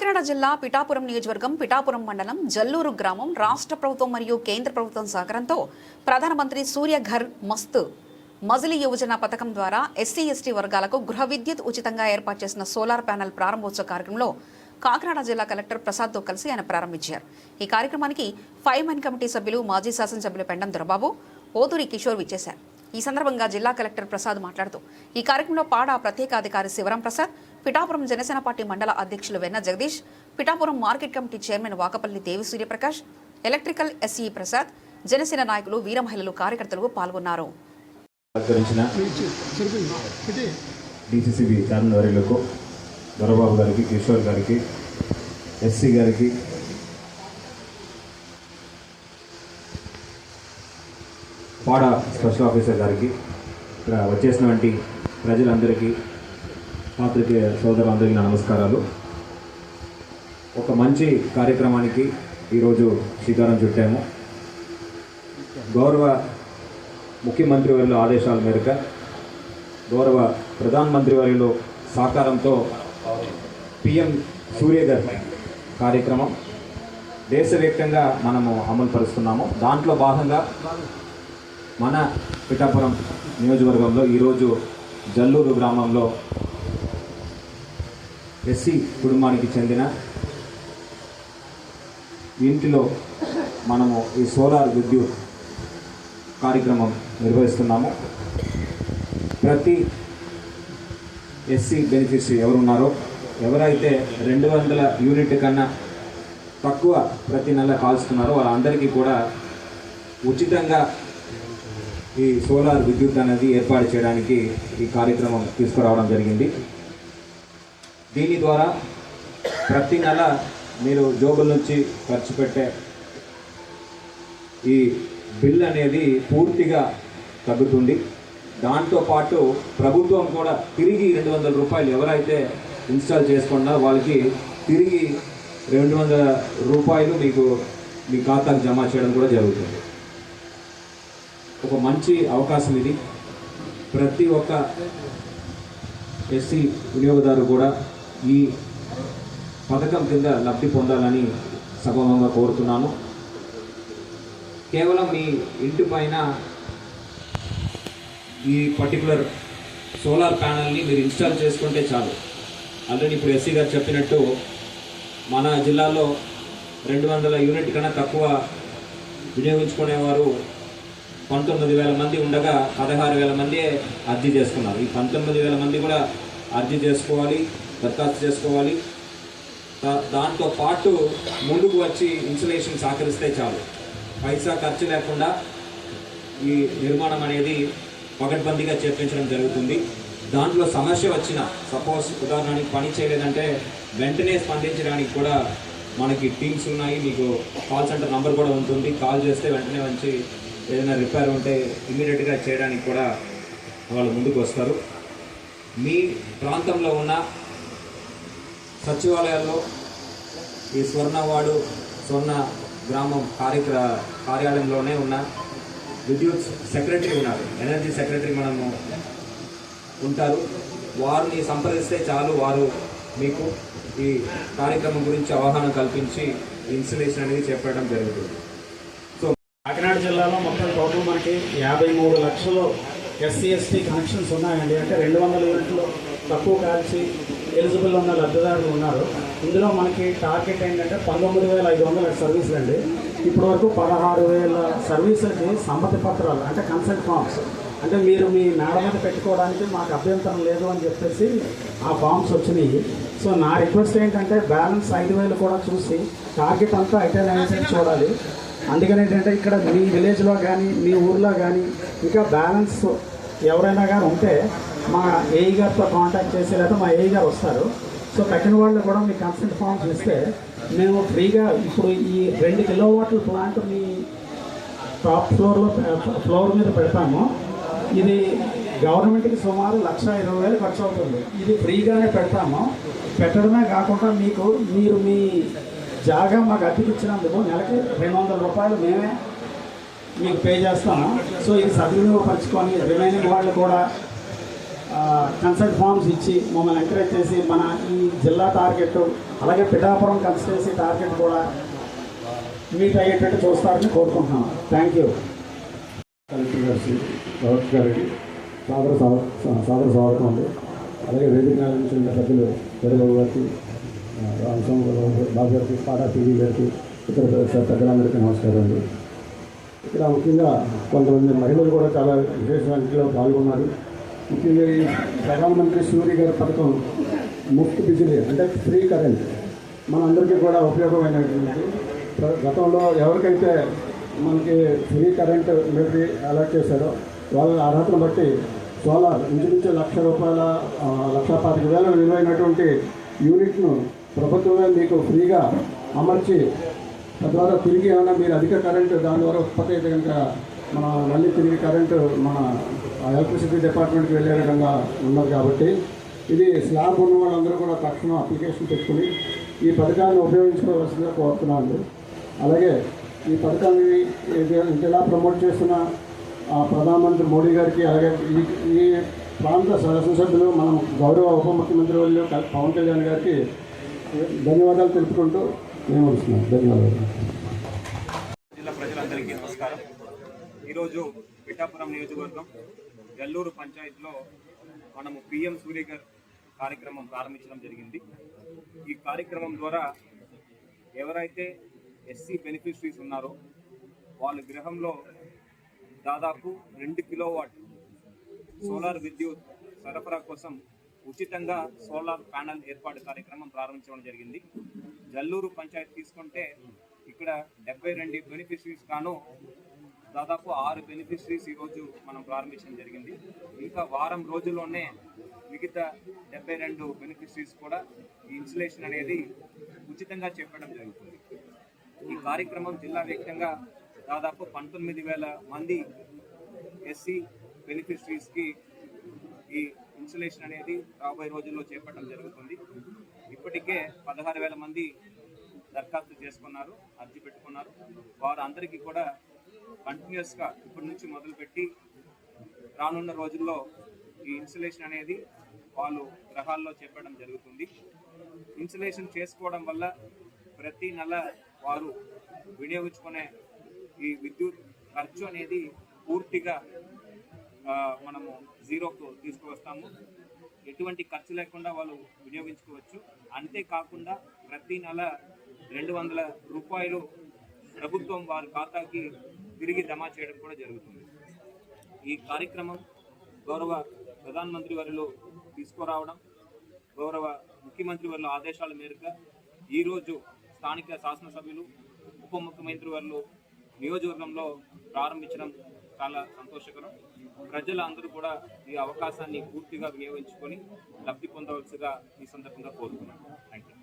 కాకినాడ జిల్లా పిఠాపురం నియోజకవర్గం పిఠాపురం మండలం జల్లూరు గ్రామం రాష్ట్ర ప్రభుత్వం మరియు కేంద్ర ప్రభుత్వం సహకారంతో ప్రధానమంత్రి సూర్య ఘర్ మస్త్ మజిలీ యోజన పథకం ద్వారా ఎస్సీ ఎస్టీ వర్గాలకు గృహ విద్యుత్ ఉచితంగా ఏర్పాటు చేసిన సోలార్ ప్యానెల్ ప్రారంభోత్సవ కార్యక్రమంలో కాకినాడ జిల్లా కలెక్టర్ ప్రసాద్తో కలిసి ఆయన ప్రారంభించారు. ఈ కార్యక్రమానికి 5 మెన్ కమిటీ సభ్యులు మాజీ శాసనసభ్యులు పెండం దొరబాబు, ఓతూరి కిషోర్ విచ్చేశారు. ఈ సందర్భంగా జిల్లా కలెక్టర్ ప్రసాద్ మాట్లాడుతూ ఈ కార్యక్రమంలో పాడా ప్రత్యేకాధికారి శివరాం ప్రసాద్, పిఠాపురం జనసేన పార్టీ మండల అధ్యక్షులు Venna Jagadish, Pithapuram market committee chairman Vakapalli Devi Suryaprakash, electrical SE Prasad, Janasena నాయకులు, వీర మహిళలు, కార్యకర్తలు పాల్గొన్నారు. డిసిసిబి ఛానల్వర్యులకు, దొరబాబు గారికి, కిషోర్ గారికి, ఎస్సీ గారికి, పాడా స్పెషల్ ఆఫీసర్ గారికి, ఇక్కడ వచ్చేసినటువంటి ప్రజలందరికీ, పాత్రికేయ సోదరులందరికీ నా నమస్కారాలు. ఒక మంచి కార్యక్రమానికి ఈరోజు శ్రీకారం చుట్టాము. గౌరవ ముఖ్యమంత్రి వర్యుల ఆదేశాల మేరకు, గౌరవ ప్రధానమంత్రి వర్యుల సహకారంతో పిఎం సూర్య ఘర్ కార్యక్రమం దేశవ్యాప్తంగా మనము అమలు పరుస్తున్నాము. దాంట్లో భాగంగా మన పిఠాపురం నియోజకవర్గంలో ఈరోజు జల్లూరు గ్రామంలో ఎస్సీ కుటుంబానికి చెందిన ఇంటిలో మనము ఈ సోలార్ విద్యుత్ కార్యక్రమం నిర్వహిస్తున్నాము. ప్రతి ఎస్సీ బెనిఫిషరీ ఎవరున్నారో, ఎవరైతే 200 యూనిట్ కన్నా తక్కువ ప్రతి నెల కాల్స్తున్నారో వాళ్ళందరికీ కూడా ఉచితంగా ఈ సోలార్ విద్యుత్ అనేది ఏర్పాటు చేయడానికి ఈ కార్యక్రమం తీసుకురావడం జరిగింది. దీని ద్వారా ప్రతి నెల మీరు జోబుల నుంచి ఖర్చు పెట్టే ఈ బిల్ అనేది పూర్తిగా తగ్గుతుంది. దాంతోపాటు ప్రభుత్వం కూడా తిరిగి 200 రూపాయలు ఎవరైతే ఇన్స్టాల్ చేసుకున్నారో వాళ్ళకి తిరిగి 200 రూపాయలు మీకు మీ ఖాతాకు జమ చేయడం కూడా జరుగుతుంది. ఒక మంచి అవకాశం ఇది. ప్రతి ఒక్క ఎస్సీ వినియోగదారు కూడా ఈ పథకం కింద లబ్ధి పొందాలని సగౌరవంగా కోరుతున్నాను. కేవలం మీ ఇంటి పైన ఈ పర్టికులర్ సోలార్ ప్యానల్ని మీరు ఇన్స్టాల్ చేసుకుంటే చాలు. ఆల్రెడీ ఇప్పుడు ఎస్సీ గారు చెప్పినట్టు మన జిల్లాలో 200 యూనిట్ కన్నా తక్కువ వినియోగించుకునేవారు 19,000 మంది ఉండగా 16,000 మంది అర్జీ చేసుకున్నారు. ఈ 19,000 మంది కూడా అర్జీ చేసుకోవాలి, దరఖాస్తు చేసుకోవాలి. దాంతో పాటు ముందుకు వచ్చి ఇన్సులేషన్ సహకరిస్తే చాలు. పైసా ఖర్చు లేకుండా ఈ నిర్మాణం అనేది పకడ్బందీగా చేపించడం జరుగుతుంది. దాంట్లో సమస్య వచ్చిన, సపోజ్ ఉదాహరణకి పని చేయలేదంటే వెంటనే స్పందించడానికి కూడా మనకి టీమ్స్ ఉన్నాయి. మీకు కాల్ సెంటర్ నంబర్ కూడా ఉంటుంది. కాల్ చేస్తే వెంటనే వచ్చి ఏదైనా రిపేర్ ఉంటే ఇమ్మీడియట్గా చేయడానికి కూడా వాళ్ళు ముందుకు వస్తారు. మీ ప్రాంతంలో ఉన్న సచివాలయాల్లో ఈ స్వర్ణ గ్రామం కార్యాలయంలోనే ఉన్న విద్యుత్ సెక్రటరీ ఉన్నారు, ఎనర్జీ సెక్రటరీ మనము ఉంటారు. వారిని సంప్రదిస్తే చాలు. వారు మీకు ఈ కార్యక్రమం గురించి అవగాహన కల్పించి ఇన్స్టలేషన్ అనేది చేపట్టడం జరుగుతుంది. కాకినాడ జిల్లాలో మొత్తం టోటల్ మనకి 53 లక్షలు ఎస్సీ ఎస్టీ కనెక్షన్స్ ఉన్నాయండి. అంటే 200 యూనిట్లు తక్కువ కాల్చి ఎలిజిబుల్ ఉన్న లబ్ధిదారులు ఉన్నారు. ఇందులో మనకి టార్గెట్ ఏంటంటే 19,500 సర్వీసులు అండి. ఇప్పటి వరకు 16,000 సర్వీసులకి సమ్మతి పత్రాలు అంటే కన్సెంట్ ఫామ్స్, అంటే మీరు మీ మేడ మీద పెట్టుకోవడానికి మాకు అభ్యంతరం లేదు అని చెప్పేసి ఆ ఫామ్స్ వచ్చినాయి. సో నా రిక్వెస్ట్ ఏంటంటే బ్యాలెన్స్ 5,000 కూడా చూసి టార్గెట్ అంతా అయితే అనేది చూడాలి. అందుకని ఏంటంటే ఇక్కడ మీ విలేజ్లో కానీ మీ ఊర్లో కానీ ఇంకా బ్యాలెన్స్ ఎవరైనా కానీ ఉంటే మా ఏఈ గారితో కాంటాక్ట్ చేసి లేదా మా ఏఈ గారు వస్తారు. సో తగిన వాళ్ళు కూడా మీ కన్సెంట్ ఫామ్స్ ఇస్తే మేము ఫ్రీగా ఇప్పుడు ఈ 2 కిలోవాట్ల ప్లాంట్ మీ టాప్ ఫ్లోర్ మీద పెడతాము. ఇది గవర్నమెంట్కి సుమారు 1,20,000 ఖర్చు అవుతుంది. ఇది ఫ్రీగానే పెడతాము. పెట్టడమే కాకుండా మీరు మీ జాగా మాకు అద్దెకిచ్చినందుకు నెలకి 200 రూపాయలు మేమే మీకు పే చేస్తాము. సో ఇది సద్వినియోగపరచుకొని రిమైనింగ్ వాళ్ళు కూడా కన్సల్ట్ ఫార్మ్స్ ఇచ్చి మమ్మల్ని ఎంకరేజ్ చేసి మన ఈ జిల్లా టార్గెట్ అలాగే పిఠాపురం కన్స్టిట్యున్సీ టార్గెట్ కూడా మీట్ అయ్యేటట్టు చూస్తారని కోరుకుంటున్నాను. Thank you. కలెక్టర్ గారికి సాదర స్వాగతం అండి. అలాగే వేదిక నుంచి ఉన్న సభ్యులు చంద్రబాబు గారికి, బాబు గారికి, పాడా టీవీ గారికి, ఇతర పెద్దలందరికీ నమస్కారం అండి. ఇక్కడ ముఖ్యంగా కొంతమంది మహిళలు కూడా చాలా విశేష సంఖ్యలో పాల్గొన్నారు. ముఖ్యంగా ఈ ప్రధానమంత్రి సూర్య గారి పథకం ముఫ్త్ బిజిలీ అంటే ఫ్రీ కరెంట్ మనందరికీ కూడా ఉపయోగమైనటువంటి. గతంలో ఎవరికైతే మనకి ఫ్రీ కరెంట్ మీటరీ అలాట్ చేశారో వాళ్ళ అర్హతను బట్టి సోలార్ ఇంచుమించు ₹1,25,000 విలువైనటువంటి యూనిట్ను ప్రభుత్వమే మీకు ఫ్రీగా అమర్చి తద్వారా తిరిగి ఏమైనా మీరు అధిక కరెంటు దాని ద్వారా ఉత్పత్తి అయితే కనుక మన మళ్ళీ తిరిగి కరెంటు మన ఎలక్ట్రిసిటీ డిపార్ట్మెంట్కి వెళ్ళే విధంగా ఉన్నారు. కాబట్టి ఇది స్లాబ్ ఉన్న వాళ్ళందరూ కూడా తక్షణం అప్లికేషన్ పెట్టుకుని ఈ పథకాన్ని ఉపయోగించుకోవాల్సిందిగా కోరుతున్నాను. అలాగే ఈ పథకాన్ని ఎలా ప్రమోట్ చేస్తున్న ప్రధానమంత్రి మోడీ గారికి, అలాగే ఈ ప్రాంత శాసనసభ్యులు మనం గౌరవ ఉప ముఖ్యమంత్రి వాళ్ళు పవన్ కళ్యాణ్ గారికి ధన్యవాదాలు తెలుపుకుంటూ మేము వస్తున్నాం. ధన్యవాదాలు. జిల్లా ప్రజలందరికీ నమస్కారం. ఈరోజు పిఠాపురం నియోజకవర్గం గల్లూరు పంచాయతీలో మనము పిఎం సూర్యగర్ కార్యక్రమం ప్రారంభించడం జరిగింది. ఈ కార్యక్రమం ద్వారా ఎవరైతే ఎస్సీ బెనిఫిషరీస్ ఉన్నారో వాళ్ళ గృహంలో దాదాపు 2 కిలోవాట్ సోలార్ విద్యుత్ సరఫరా కోసం ఉచితంగా సోలార్ ప్యానెల్ ఏర్పాటు కార్యక్రమం ప్రారంభించడం జరిగింది. జల్లూరు పంచాయతీ తీసుకుంటే ఇక్కడ 72 బెనిఫిషరీస్ గాను దాదాపు 6 బెనిఫిషరీస్ ఈరోజు మనం ప్రారంభించడం జరిగింది. ఇంకా వారం రోజుల్లోనే మిగతా 72 బెనిఫిషరీస్ కూడా ఈ ఇన్సులేషన్ అనేది ఉచితంగా చెప్పడం జరుగుతుంది. ఈ కార్యక్రమం జిల్లా వ్యాప్తంగా దాదాపు 19,000 మంది ఎస్సీ బెనిఫిషరీస్కి ఈ ఇన్సులేషన్ అనేది రాబోయే రోజుల్లో చేపట్టడం జరుగుతుంది. ఇప్పటికే 16,000 మంది దరఖాస్తు చేసుకున్నారు, అర్జీ పెట్టుకున్నారు. వారు అందరికీ కూడా కంటిన్యూస్గా ఇప్పటి నుంచి మొదలుపెట్టి రానున్న రోజుల్లో ఈ ఇన్సులేషన్ అనేది వాళ్ళు గ్రహాల్లో చేపట్టడం జరుగుతుంది. ఇన్సులేషన్ చేసుకోవడం వల్ల ప్రతి నెల వారు వినియోగించుకునే ఈ విద్యుత్ ఖర్చు అనేది పూర్తిగా మనము జీరోకు తీసుకువస్తాము. ఎటువంటి ఖర్చు లేకుండా వాళ్ళు వినియోగించుకోవచ్చు. అంతేకాకుండా ప్రతి నెల ₹200 ప్రభుత్వం వారి ఖాతాకి తిరిగి జమ చేయడం కూడా జరుగుతుంది. ఈ కార్యక్రమం గౌరవ ప్రధానమంత్రి వర్యులు తీసుకురావడం, గౌరవ ముఖ్యమంత్రి వర్యుల ఆదేశాల మేరకు ఈరోజు స్థానిక శాసనసభ్యులు ఉప ముఖ్యమంత్రి వర్యులు నియోజకవర్గంలో ప్రారంభించడం చాలా సంతోషకరం. ప్రజలందరూ కూడా ఈ అవకాశాన్ని పూర్తిగా వినియోగించుకొని లబ్ధి పొందవలసిగా ఈ సందర్భంగా కోరుతున్నాను. Thank you.